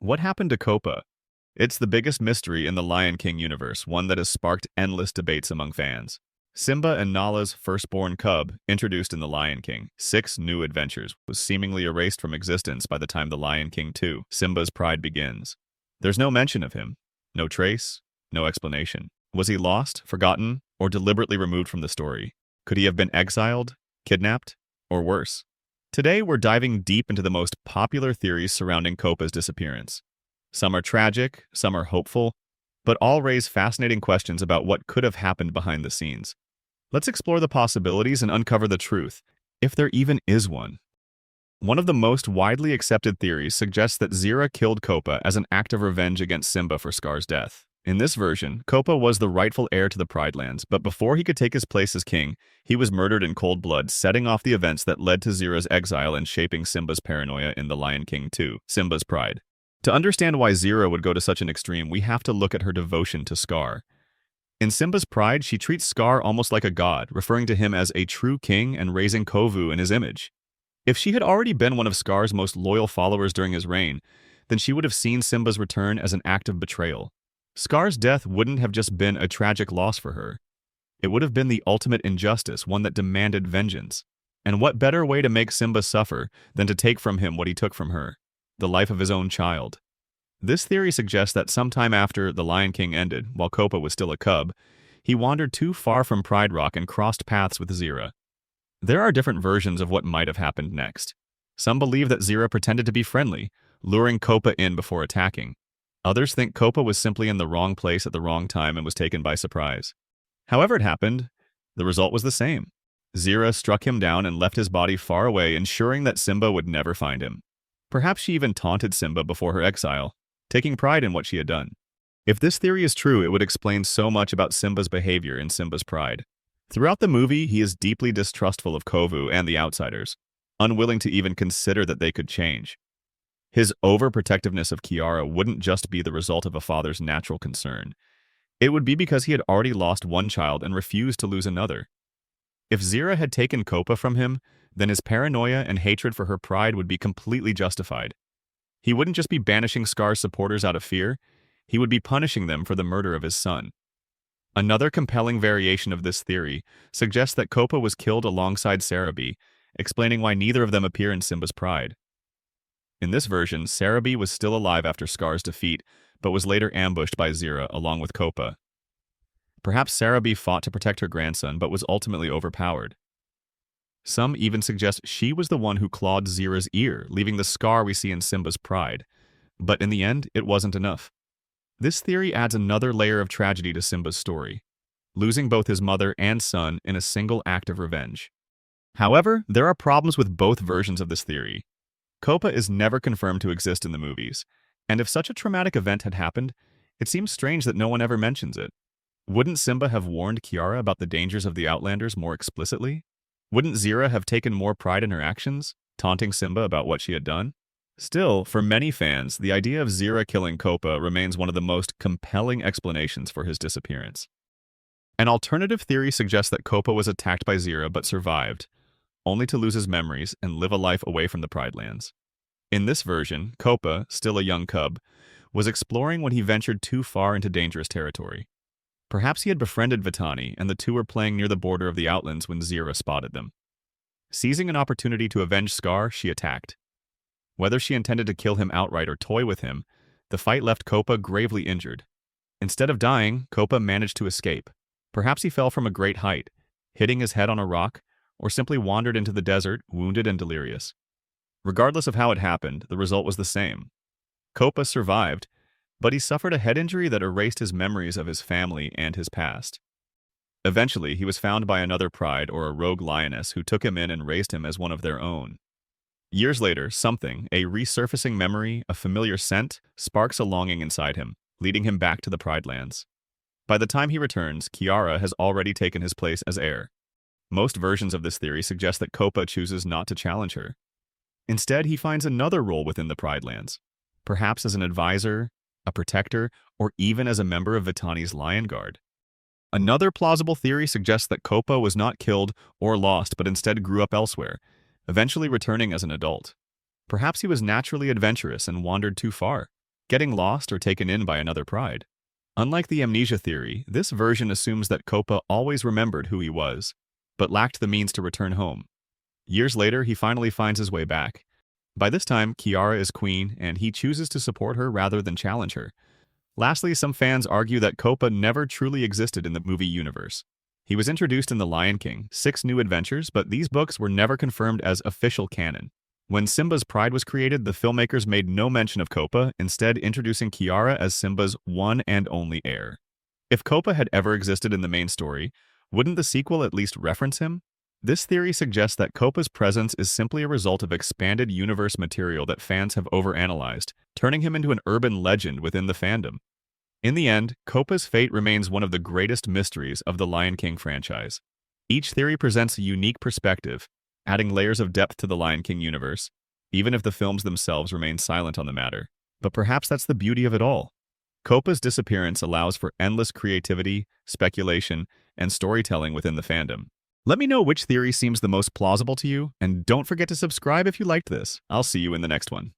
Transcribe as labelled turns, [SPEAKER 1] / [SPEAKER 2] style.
[SPEAKER 1] What happened to Copa? It's the biggest mystery in the Lion King universe, one that has sparked endless debates among fans. Simba and Nala's firstborn cub, introduced in The Lion King, Six New Adventures, was seemingly erased from existence by the time The Lion King 2, Simba's Pride begins. There's no mention of him, no trace, no explanation. Was he lost, forgotten, or deliberately removed from the story? Could he have been exiled, kidnapped, or worse? Today we're diving deep into the most popular theories surrounding Copa's disappearance. Some are tragic, some are hopeful, but all raise fascinating questions about what could have happened behind the scenes. Let's explore the possibilities and uncover the truth, if there even is one. One of the most widely accepted theories suggests that Zira killed Copa as an act of revenge against Simba for Scar's death. In this version, Copa was the rightful heir to the Pride Lands, but before he could take his place as king, he was murdered in cold blood, setting off the events that led to Zira's exile and shaping Simba's paranoia in The Lion King 2, Simba's Pride. To understand why Zira would go to such an extreme, we have to look at her devotion to Scar. In Simba's Pride, she treats Scar almost like a god, referring to him as a true king and raising Kovu in his image. If she had already been one of Scar's most loyal followers during his reign, then she would have seen Simba's return as an act of betrayal. Scar's death wouldn't have just been a tragic loss for her. It would have been the ultimate injustice, one that demanded vengeance. And what better way to make Simba suffer than to take from him what he took from her, the life of his own child? This theory suggests that sometime after The Lion King ended, while Copa was still a cub, he wandered too far from Pride Rock and crossed paths with Zira. There are different versions of what might have happened next. Some believe that Zira pretended to be friendly, luring Copa in before attacking. Others think Copa was simply in the wrong place at the wrong time and was taken by surprise. However it happened, the result was the same. Zira struck him down and left his body far away, ensuring that Simba would never find him. Perhaps she even taunted Simba before her exile, taking pride in what she had done. If this theory is true, it would explain so much about Simba's behavior in Simba's Pride. Throughout the movie, he is deeply distrustful of Kovu and the outsiders, unwilling to even consider that they could change. His overprotectiveness of Kiara wouldn't just be the result of a father's natural concern. It would be because he had already lost one child and refused to lose another. If Zira had taken Copa from him, then his paranoia and hatred for her pride would be completely justified. He wouldn't just be banishing Scar's supporters out of fear, he would be punishing them for the murder of his son. Another compelling variation of this theory suggests that Copa was killed alongside Sarabi, explaining why neither of them appear in Simba's Pride. In this version, Sarabi was still alive after Scar's defeat, but was later ambushed by Zira along with Copa. Perhaps Sarabi fought to protect her grandson, but was ultimately overpowered. Some even suggest she was the one who clawed Zira's ear, leaving the scar we see in Simba's Pride. But in the end, it wasn't enough. This theory adds another layer of tragedy to Simba's story, losing both his mother and son in a single act of revenge. However, there are problems with both versions of this theory. Copa is never confirmed to exist in the movies, and if such a traumatic event had happened, it seems strange that no one ever mentions it. Wouldn't Simba have warned Kiara about the dangers of the Outlanders more explicitly? Wouldn't Zira have taken more pride in her actions, taunting Simba about what she had done? Still, for many fans, the idea of Zira killing Copa remains one of the most compelling explanations for his disappearance. An alternative theory suggests that Copa was attacked by Zira but survived, only to lose his memories and live a life away from the Pride Lands. In this version, Copa, still a young cub, was exploring when he ventured too far into dangerous territory. Perhaps he had befriended Vitani, and the two were playing near the border of the Outlands when Zira spotted them. Seizing an opportunity to avenge Scar, she attacked. Whether she intended to kill him outright or toy with him, the fight left Copa gravely injured. Instead of dying, Copa managed to escape. Perhaps he fell from a great height, hitting his head on a rock, or simply wandered into the desert, wounded and delirious. Regardless of how it happened, the result was the same. Copa survived, but he suffered a head injury that erased his memories of his family and his past. Eventually, he was found by another pride or a rogue lioness who took him in and raised him as one of their own. Years later, something, a resurfacing memory, a familiar scent, sparks a longing inside him, leading him back to the Pride Lands. By the time he returns, Kiara has already taken his place as heir. Most versions of this theory suggest that Copa chooses not to challenge her. Instead, he finds another role within the Pride Lands, perhaps as an advisor, a protector, or even as a member of Vitani's Lion Guard. Another plausible theory suggests that Copa was not killed or lost, but instead grew up elsewhere, eventually returning as an adult. Perhaps he was naturally adventurous and wandered too far. getting lost or taken in by another pride. Unlike the amnesia theory, this version assumes that Copa always remembered who he was, but lacked the means to return home. Years later, he finally finds his way back. By this time, Kiara is queen, and he chooses to support her rather than challenge her. Lastly, some fans argue that Copa never truly existed in the movie universe. He was introduced in The Lion King, 6 New Adventures, but these books were never confirmed as official canon. When Simba's Pride was created, the filmmakers made no mention of Copa, instead introducing Kiara as Simba's one and only heir. If Copa had ever existed in the main story, wouldn't the sequel at least reference him? This theory suggests that Copa's presence is simply a result of expanded universe material that fans have overanalyzed, turning him into an urban legend within the fandom. In the end, Copa's fate remains one of the greatest mysteries of the Lion King franchise. Each theory presents a unique perspective, adding layers of depth to the Lion King universe, even if the films themselves remain silent on the matter. But perhaps that's the beauty of it all. Copa's disappearance allows for endless creativity, speculation, and storytelling within the fandom. Let me know which theory seems the most plausible to you, and don't forget to subscribe if you liked this. I'll see you in the next one.